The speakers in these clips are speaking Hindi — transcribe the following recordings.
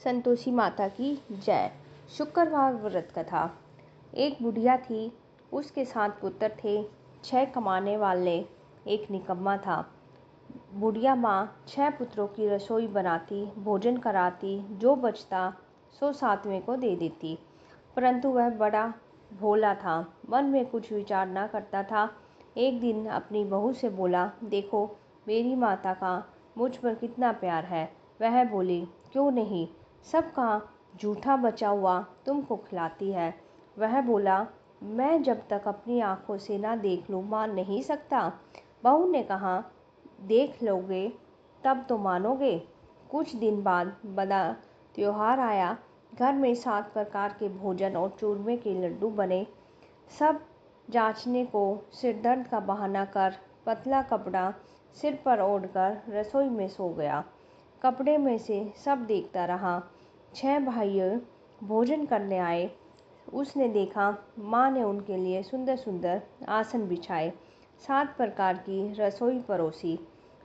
संतोषी माता की जय। शुक्रवार व्रत कथा। एक बुढ़िया थी, उसके 7 पुत्र थे। 6 कमाने वाले, एक निकम्मा था। बुढ़िया माँ 6 पुत्रों की रसोई बनाती, भोजन कराती, जो बचता सो 7वें को दे देती। परंतु वह बड़ा भोला था, मन में कुछ विचार न करता था। एक दिन अपनी बहू से बोला, देखो मेरी माता का मुझ पर कितना प्यार है। वह बोली, क्यों नहीं, सबका जूठा बचा हुआ तुमको खिलाती है। वह बोला, मैं जब तक अपनी आंखों से ना देख लूँ मान नहीं सकता। बहू ने कहा, देख लोगे तब तो मानोगे। कुछ दिन बाद बड़ा त्योहार आया। घर में 7 प्रकार के भोजन और चूरमे के लड्डू बने। सब जांचने को सिरदर्द का बहाना कर पतला कपड़ा सिर पर ओढ़कर रसोई में सो गया। कपड़े में से सब देखता रहा। 6 भाई भोजन करने आए। उसने देखा माँ ने उनके लिए सुंदर सुंदर आसन बिछाए, 7 प्रकार की रसोई परोसी।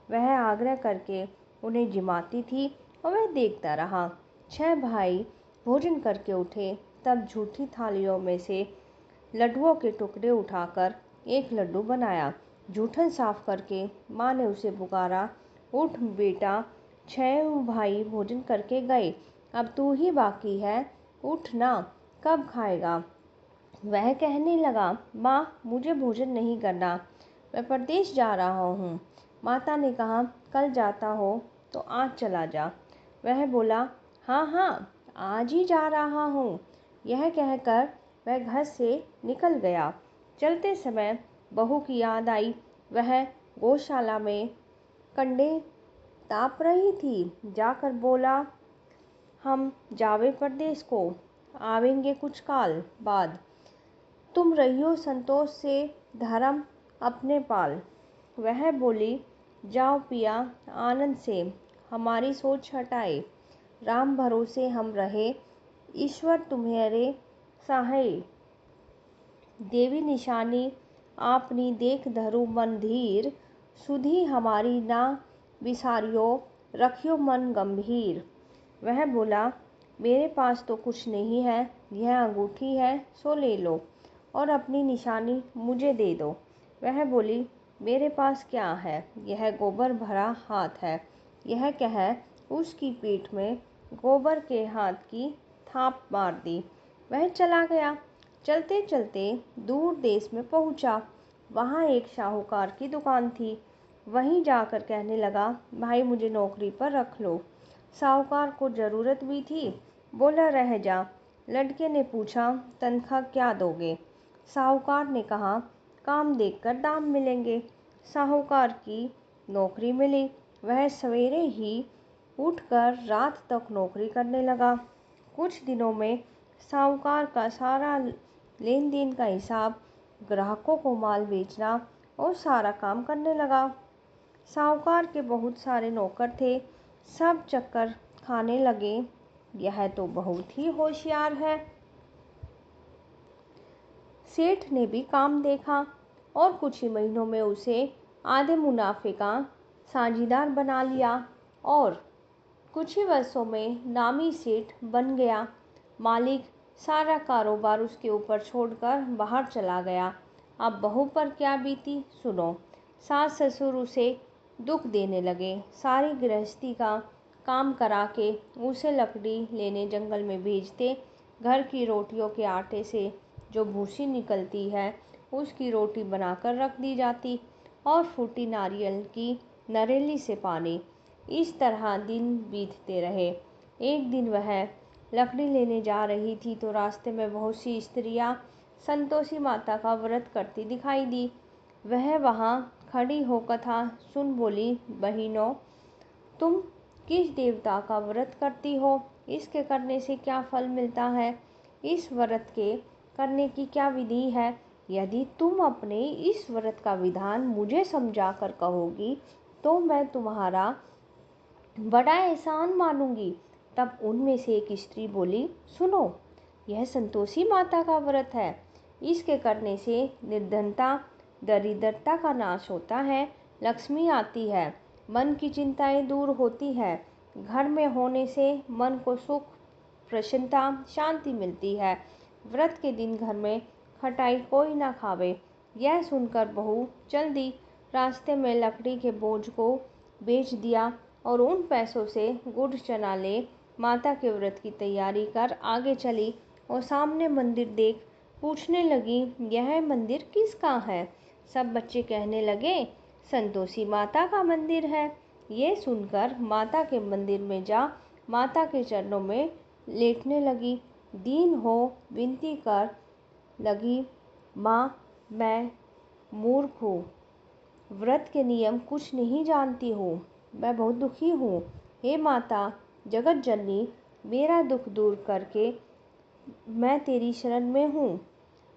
वह आग्रह करके उन्हें जिमाती थी और वह देखता रहा। 6 भाई भोजन करके उठे, तब झूठी थालियों में से लड्डुओं के टुकड़े उठाकर एक लड्डू बनाया। जूठन साफ करके माँ ने उसे पुकारा, उठ बेटा, 6 भाई भोजन करके गए, अब तू ही बाकी है, उठ ना, कब खाएगा। वह कहने लगा, माँ मुझे भोजन नहीं करना, मैं परदेश जा रहा हूँ। माता ने कहा, कल जाता हो तो आज चला जा। वह बोला, हाँ हाँ आज ही जा रहा हूँ। यह कहकर वह घर से निकल गया। चलते समय बहू की याद आई। वह गौशाला में कंडे ताप रही थी। जाकर बोला, हम जावे परदेश को, आवेंगे कुछ काल बाद। तुम रहियो संतोष से, धर्म अपने पाल। वह बोली, जाओ पिया आनंद से, हमारी सोच हटाए। राम भरोसे हम रहे, ईश्वर तुम्हारे सहाय। देवी निशानी आपनी देख धरु मन धीर, सुधी हमारी ना विसारियो, रखियो मन गंभीर। वह बोला, मेरे पास तो कुछ नहीं है, यह अंगूठी है सो ले लो और अपनी निशानी मुझे दे दो। वह बोली, मेरे पास क्या है, यह गोबर भरा हाथ है। यह कह उसकी पीठ में गोबर के हाथ की थाप मार दी। वह चला गया। चलते चलते दूर देश में पहुंचा। वहाँ एक साहूकार की दुकान थी। वहीं जाकर कहने लगा, भाई मुझे नौकरी पर रख लो। साहूकार को ज़रूरत भी थी। बोला, रह जा। लड़के ने पूछा, तनख्वाह क्या दोगे। साहूकार ने कहा, काम देखकर दाम मिलेंगे। साहूकार की नौकरी मिली। वह सवेरे ही उठकर रात तक नौकरी करने लगा। कुछ दिनों में साहूकार का सारा लेन देन का हिसाब, ग्राहकों को माल बेचना और सारा काम करने लगा। साहूकार के बहुत सारे नौकर थे। सब चक्कर खाने लगे, यह तो बहुत ही होशियार है। सेठ ने भी काम देखा और कुछ ही महीनों में उसे आधे मुनाफे का साझीदार बना लिया और कुछ ही वर्षों में नामी सेठ बन गया। मालिक सारा कारोबार उसके ऊपर छोड़कर बाहर चला गया। अब बहू पर क्या बीती सुनो। सास ससुर उसे दुख देने लगे। सारी गृहस्थी का काम करा के उसे लकड़ी लेने जंगल में भेजते। घर की रोटियों के आटे से जो भूसी निकलती है, उसकी रोटी बनाकर रख दी जाती और फूटी नारियल की नरेली से पानी। इस तरह दिन बीतते रहे। एक दिन वह लकड़ी लेने जा रही थी तो रास्ते में बहुत सी स्त्रियां संतोषी माता का व्रत करती दिखाई दी। वह वहां खड़ी हो कथा सुन बोली, बहनों तुम किस देवता का व्रत करती हो, इसके करने से क्या फल मिलता है, इस व्रत के करने की क्या विधि है। यदि तुम अपने इस व्रत का विधान मुझे समझा कर कहोगी तो मैं तुम्हारा बड़ा एहसान मानूंगी। तब उनमें से एक स्त्री बोली, सुनो, यह संतोषी माता का व्रत है। इसके करने से निर्धनता दरिद्रता का नाश होता है, लक्ष्मी आती है, मन की चिंताएं दूर होती है, घर में होने से मन को सुख, प्रसन्नता, शांति मिलती है। व्रत के दिन घर में खटाई कोई ना खावे। यह सुनकर बहू जल्दी रास्ते में लकड़ी के बोझ को बेच दिया और उन पैसों से गुड़ चना ले माता के व्रत की तैयारी कर आगे चली और सामने मंदिर देख पूछने लगी, यह मंदिर किसका है? सब बच्चे कहने लगे, संतोषी माता का मंदिर है। ये सुनकर माता के मंदिर में जा माता के चरणों में लेटने लगी। दीन हो विनती कर लगी, माँ मैं मूर्ख हूँ, व्रत के नियम कुछ नहीं जानती हूँ, मैं बहुत दुखी हूँ। हे माता जगत जननी, मेरा दुख दूर करके मैं तेरी शरण में हूँ।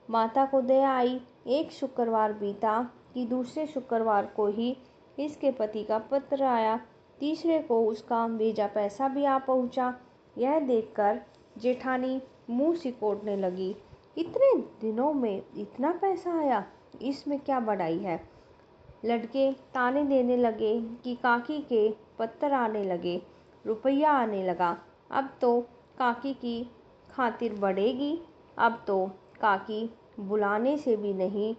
माता को दया आई। एक शुक्रवार बीता कि दूसरे शुक्रवार को ही इसके पति का पत्र आया। तीसरे को उसका भेजा पैसा भी आ पहुँचा। यह देखकर जेठानी मुंह सिकोड़ने लगी, इतने दिनों में इतना पैसा आया, इसमें क्या बड़ाई है। लड़के ताने देने लगे कि काकी के पत्थर आने लगे, रुपया आने लगा, अब तो काकी की खातिर बढ़ेगी, अब तो काकी बुलाने से भी नहीं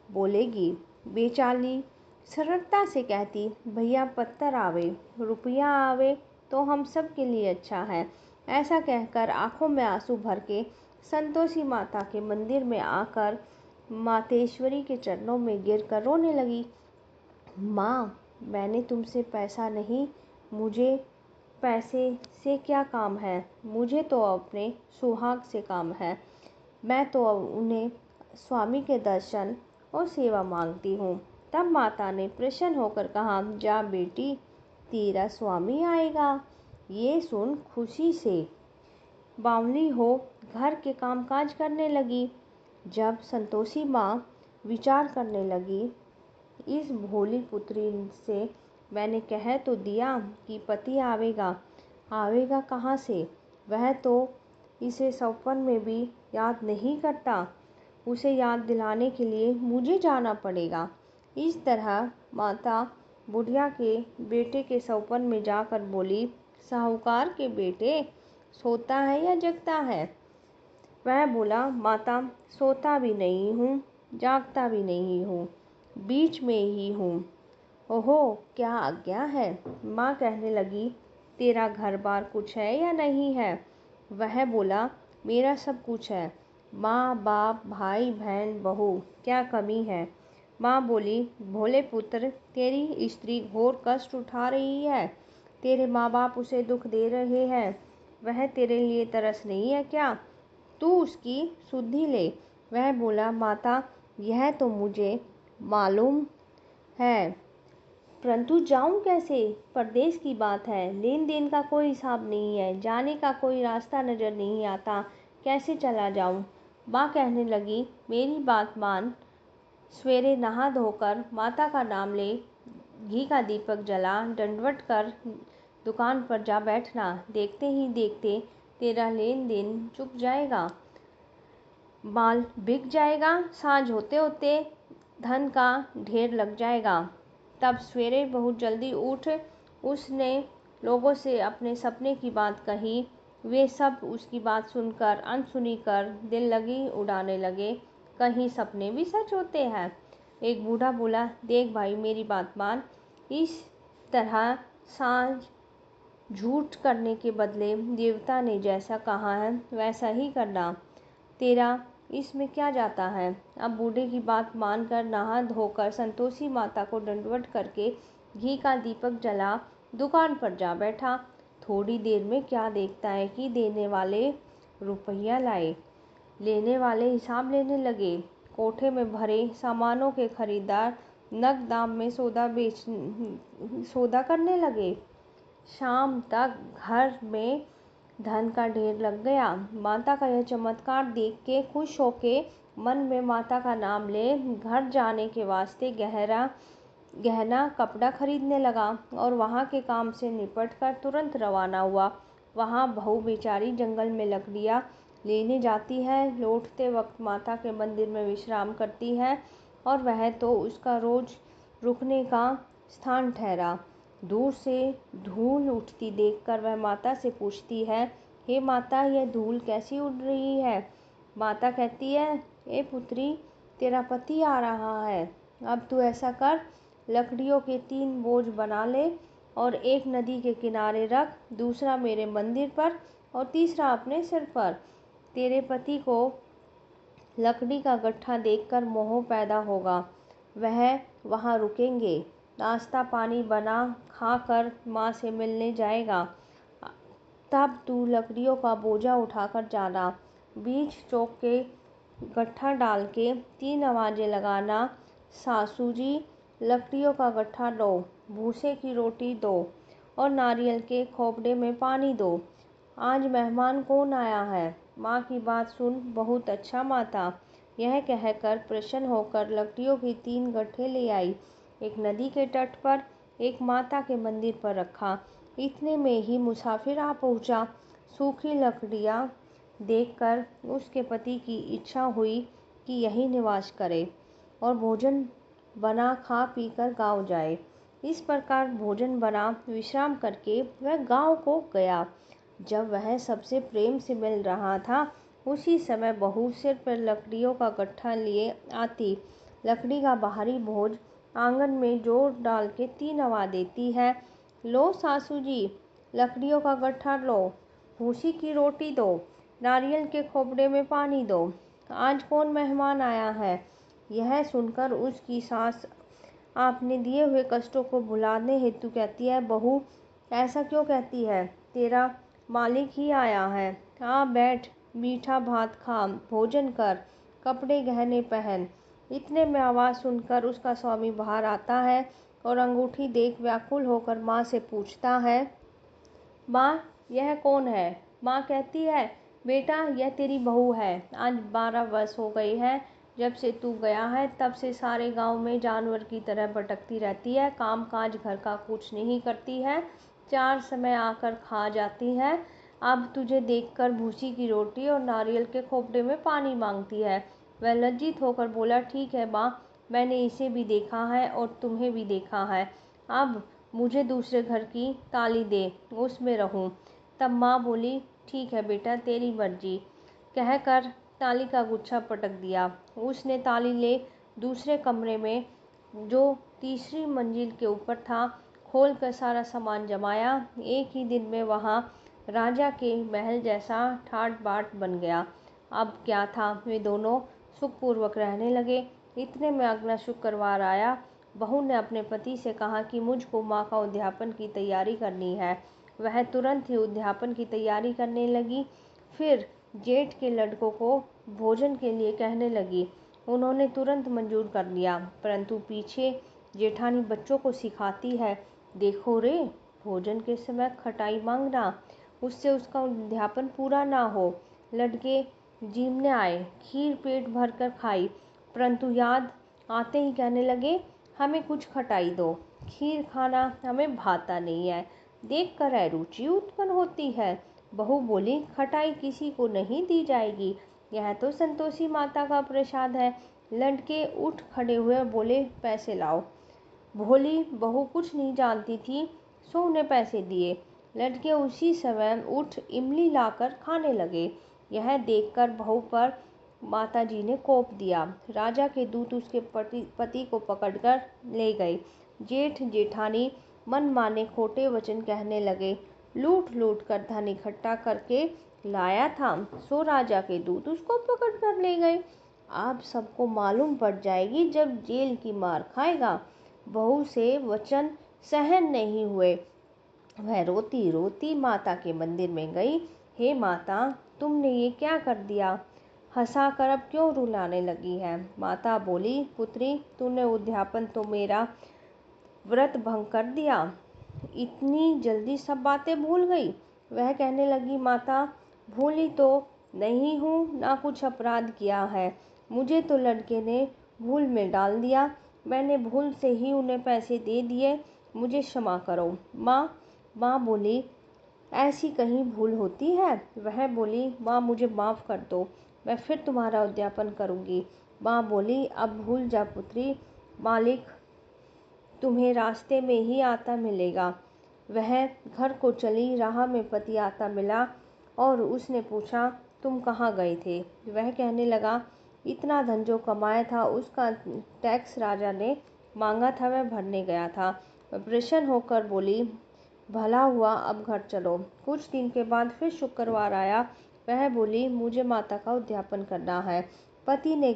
बोलेगी। बेचारी सरलता से कहती, भैया पत्थर आवे, रुपया आवे तो हम सब के लिए अच्छा है। ऐसा कहकर आंखों में आंसू भर के संतोषी माता के मंदिर में आकर मातेश्वरी के चरणों में गिर कर रोने लगी। माँ मैंने तुमसे पैसा नहीं, मुझे पैसे से क्या काम है, मुझे तो अपने सुहाग से काम है। मैं तो उन्हें स्वामी के दर्शन और सेवा मांगती हूँ। तब माता ने प्रसन्न होकर कहा, जा बेटी तेरा स्वामी आएगा। ये सुन खुशी से बावली हो घर के कामकाज करने लगी। जब संतोषी माँ विचार करने लगी, इस भोली पुत्री से मैंने कह तो दिया कि पति आवेगा, आवेगा कहाँ से? वह तो इसे सपन में भी याद नहीं करता, उसे याद दिलाने के लिए मुझे जाना पड़ेगा। इस तरह माता बुढ़िया के बेटे के सपन में जाकर बोली, साहूकार के बेटे सोता है या जगता है? वह बोला, माता सोता भी नहीं हूँ, जागता भी नहीं हूँ, बीच में ही हूँ। ओहो क्या आज्ञा है? माँ कहने लगी, तेरा घर बार कुछ है या नहीं है? वह बोला, मेरा सब कुछ है, माँ बाप भाई बहन बहू, क्या कमी है? माँ बोली, भोले पुत्र तेरी स्त्री घोर कष्ट उठा रही है, तेरे माँ बाप उसे दुख दे रहे हैं, वह तेरे लिए तरस नहीं है क्या? तू उसकी सुधि ले। वह बोला, माता यह तो मुझे मालूम है, परंतु जाऊं कैसे? परदेश की बात है, लेन देन का कोई हिसाब नहीं है, जाने का कोई रास्ता नजर नहीं आता, कैसे चला जाऊं? माँ कहने लगी, मेरी बात मान, सवेरे नहा धोकर माता का नाम ले, घी का दीपक जला, दंडवत कर दुकान पर जा बैठना, देखते ही देखते तेरा लेन देन चुक जाएगा, माल बिक जाएगा, साँझ होते होते धन का ढेर लग जाएगा। तब सवेरे बहुत जल्दी उठ उसने लोगों से अपने सपने की बात कही। वे सब उसकी बात सुनकर अनसुनी कर दिल लगी उड़ाने लगे, कहीं सपने भी सच होते हैं। एक बूढ़ा बोला, देख भाई मेरी बात मान, इस तरह साँझ झूठ करने के बदले देवता ने जैसा कहा है वैसा ही करना, तेरा इसमें क्या जाता है? अब बूढ़े की बात मानकर नहा धोकर संतोषी माता को दंडवत करके घी का दीपक जला दुकान पर जा बैठा। थोड़ी देर में क्या देखता है कि देने वाले रुपया लाए, लेने वाले हिसाब लेने लगे। कोठे में भरे सामानों के खरीदार नग दाम में सौदा करने लगे। शाम तक घर में धन का ढेर लग गया। माता का यह चमत्कार देख के खुश होके मन में माता का नाम ले घर जाने के वास्ते गहना कपड़ा खरीदने लगा और वहाँ के काम से निपट कर तुरंत रवाना हुआ। वहाँ बहू बेचारी जंगल में लकड़ियाँ लेने जाती है, लौटते वक्त माता के मंदिर में विश्राम करती है और वह तो उसका रोज रुकने का स्थान ठहरा। दूर से धूल उठती देखकर वह माता से पूछती है, हे माता, यह धूल कैसी उड़ रही है? माता कहती है, ए पुत्री, तेरा पति आ रहा है। अब तू ऐसा कर, लकड़ियों के 3 बोझ बना ले और एक नदी के किनारे रख, दूसरा मेरे मंदिर पर और तीसरा अपने सिर पर। तेरे पति को लकड़ी का गट्ठा देखकर मोह पैदा होगा, वह वहाँ रुकेंगे। नाश्ता पानी बना खाकर माँ से मिलने जाएगा। तब तू लकड़ियों का बोझा उठाकर जाना, बीच चौक के गट्ठा डाल के 3 आवाज़ें लगाना, सासू जी लकड़ियों का गट्ठा दो, भूसे की रोटी दो और नारियल के खोपड़े में पानी दो। आज मेहमान कौन आया है? माँ की बात सुन, बहुत अच्छा माता। यह कहकर प्रसन्न होकर लकड़ियों के 3 गट्ठे ले आई, एक नदी के तट पर, एक माता के मंदिर पर रखा। इतने में ही मुसाफिर आ पहुँचा। सूखी लकड़ियाँ देखकर उसके पति की इच्छा हुई कि यहीं निवास करे और भोजन बना खा पी कर गाँव जाए। इस प्रकार भोजन बना विश्राम करके वह गाँव को गया। जब वह सबसे प्रेम से मिल रहा था, उसी समय बहू सिर पर लकड़ियों का गट्ठा लिए आती। लकड़ी का बाहरी बोझ आंगन में जोर डाल के 3 आवाज़ देती है, लो सासू जी, लकड़ियों का गट्ठा लो, भूसी की रोटी दो, नारियल के खोपड़े में पानी दो। आज कौन मेहमान आया है? यह सुनकर उसकी सास आपने दिए हुए कष्टों को भुलाने हेतु कहती है, बहू ऐसा क्यों कहती है? तेरा मालिक ही आया है। आ बैठ, मीठा भात खा, भोजन कर, कपड़े गहने पहन। इतने में आवाज़ सुनकर उसका स्वामी बाहर आता है और अंगूठी देख व्याकुल होकर माँ से पूछता है, माँ यह कौन है? माँ कहती है, बेटा यह तेरी बहू है। आज 12 वर्ष हो गए हैं जब से तू गया है, तब से सारे गांव में जानवर की तरह भटकती रहती है, काम काज घर का कुछ नहीं करती है, 4 समय आकर खा जाती है। अब तुझे देखकर भूसी की रोटी और नारियल के खोपड़े में पानी मांगती है। वह लज्जित होकर बोला, ठीक है माँ, मैंने इसे भी देखा है और तुम्हें भी देखा है। अब मुझे दूसरे घर की ताली दे, उसमें रहूं। तब माँ बोली, ठीक है बेटा, तेरी मर्जी, कहकर ताली का गुच्छा पटक दिया। उसने ताली ले दूसरे कमरे में, जो तीसरी मंजिल के ऊपर था, खोल कर सारा सामान जमाया। एक ही दिन में वहाँ राजा के महल जैसा ठाट बाट बन गया। अब क्या था, वे दोनों सुखपूर्वक रहने लगे। इतने में अगला शुक्रवार आया। बहू ने अपने पति से कहा कि मुझको माँ का उद्यापन की तैयारी करनी है। वह तुरंत ही उद्यापन की तैयारी करने लगी। फिर जेठ के लड़कों को भोजन के लिए कहने लगी। उन्होंने तुरंत मंजूर कर लिया, परंतु पीछे जेठानी बच्चों को सिखाती है, देखो रे, भोजन के समय खटाई मांगना, उससे उसका उद्यापन पूरा ना हो। लड़के जीमने आए, खीर पेट भर कर खाई, परंतु याद आते ही कहने लगे, हमें कुछ खटाई दो, खीर खाना हमें भाता नहीं है, देखकर अरुचि उत्पन्न होती है। बहू बोली, खटाई किसी को नहीं दी जाएगी, यह तो संतोषी माता का प्रसाद है। लड़के उठ खड़े हुए बोले, पैसे लाओ। भोली बहू कुछ नहीं जानती थी, सो उन्हें पैसे दिए। लड़के उसी समय उठ इमली लाकर खाने लगे। यह देखकर बहू पर माताजी ने कोप दिया। राजा के दूत उसके पति को पकड़कर ले गए। जेठ जेठानी मन माने खोटे वचन कहने लगे। लूट लूट कर धन इकट्ठा करके लाया था, सो राजा के दूत उसको पकड़ कर ले गए। अब सबको मालूम पड़ जाएगी जब जेल की मार खाएगा। बहू से वचन सहन नहीं हुए। वह रोती रोती माता के मंदिर में गई। हे माता, तुमने ये क्या कर दिया? हंसाकर अब क्यों रुलाने लगी है? माता बोली, पुत्री, तूने उद्यापन तो मेरा व्रत भंग कर दिया, इतनी जल्दी सब बातें भूल गई। वह कहने लगी, माता, भूली तो नहीं हूँ, ना कुछ अपराध किया है, मुझे तो लड़के ने भूल में डाल दिया, मैंने भूल से ही उन्हें पैसे दे दिए, मुझे क्षमा करो। माँ बोली, ऐसी कहीं भूल होती है? वह बोली, माँ मुझे माफ़ कर दो, मैं फिर तुम्हारा उद्यापन करूँगी। माँ बोली, अब भूल जा पुत्री, मालिक तुम्हें रास्ते में ही आता मिलेगा। वह घर को चली, राह में पति आता मिला और उसने पूछा, तुम कहाँ गए थे? वह कहने लगा, इतना धन जो कमाया था उसका टैक्स राजा ने मांगा था, वह भरने गया था। वह प्रसन्न होकर बोली, भला हुआ, अब घर चलो। कुछ दिन के बाद फिर शुक्रवार आया। वह बोली, मुझे माता का उद्यापन करना है। पति ने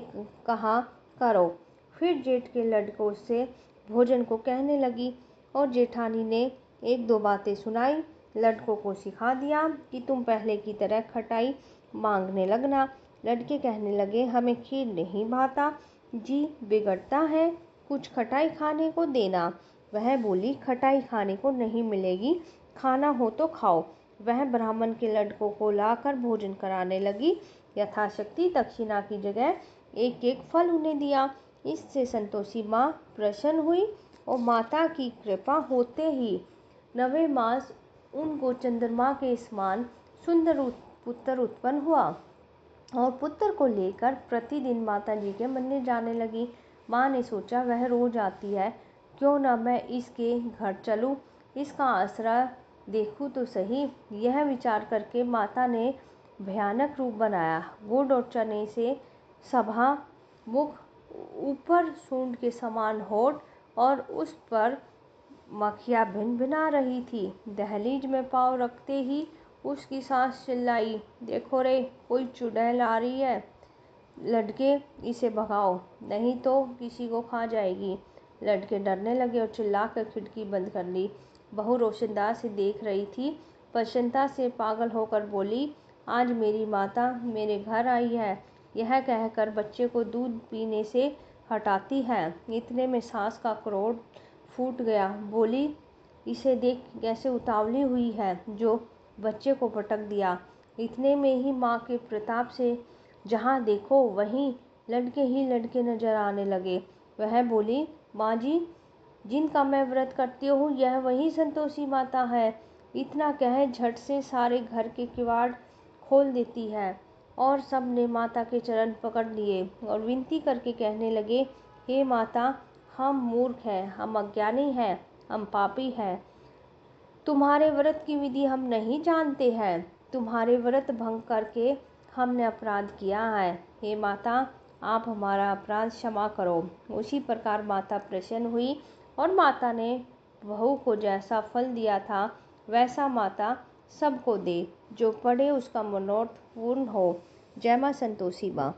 कहा, करो। फिर जेठ के लड़कों से भोजन को कहने लगी और जेठानी ने एक दो बातें सुनाई। लड़कों को सिखा दिया कि तुम पहले की तरह खटाई मांगने लगना। लड़के कहने लगे, हमें खीर नहीं भाता, जी बिगड़ता है, कुछ खटाई खाने को देना। वह बोली, खटाई खाने को नहीं मिलेगी, खाना हो तो खाओ। वह ब्राह्मण के लड़कों को लाकर भोजन कराने लगी। यथाशक्ति दक्षिणा की जगह एक एक फल उन्हें दिया। इससे संतोषी माँ प्रसन्न हुई और माता की कृपा होते ही 9वें मास उनको चंद्रमा के समान सुंदर पुत्र उत्पन्न हुआ और पुत्र को लेकर प्रतिदिन माता जी के मंदिर जाने लगी। माँ ने सोचा, वह रोज आती है, क्यों न मैं इसके घर चलूं, इसका आसरा देखूं तो सही। यह विचार करके माता ने भयानक रूप बनाया। गुड़ और चने से सभा मुख, ऊपर सूंड के समान होठ और उस पर मक्खियाँ भिनभिना रही थी। दहलीज में पाँव रखते ही उसकी सास चिल्लाई, देखो रे, कोई चुड़ैल आ रही है, लड़के इसे भगाओ, नहीं तो किसी को खा जाएगी। लड़के डरने लगे और चिल्लाकर खिड़की बंद कर ली। बहू रोशनदान से देख रही थी। प्रसन्नता से पागल होकर बोली, आज मेरी माता मेरे घर आई है, यह कहकर बच्चे को दूध पीने से हटाती है। इतने में सास का क्रोध फूट गया। बोली, इसे देख कैसे उतावली हुई है, जो बच्चे को पटक दिया। इतने में ही माँ के प्रताप से जहाँ देखो वहीं लड़के ही लड़के नजर आने लगे। वह बोली, माँ जी, जिनका मैं व्रत करती हूँ यह वही संतोषी माता है। इतना कह झट से सारे घर के किवाड़ खोल देती है और सब ने माता के चरण पकड़ लिए और विनती करके कहने लगे, हे माता, हम मूर्ख हैं, हम अज्ञानी हैं, हम पापी हैं। तुम्हारे व्रत की विधि हम नहीं जानते हैं। तुम्हारे व्रत भंग करके हमने अपराध किया है। हे माता, आप हमारा अपराध क्षमा करो। उसी प्रकार माता प्रसन्न हुई और माता ने बहू को जैसा फल दिया था वैसा माता सबको दे, जो पढ़े उसका मनोरथ पूर्ण हो। जय माँ संतोषी माँ।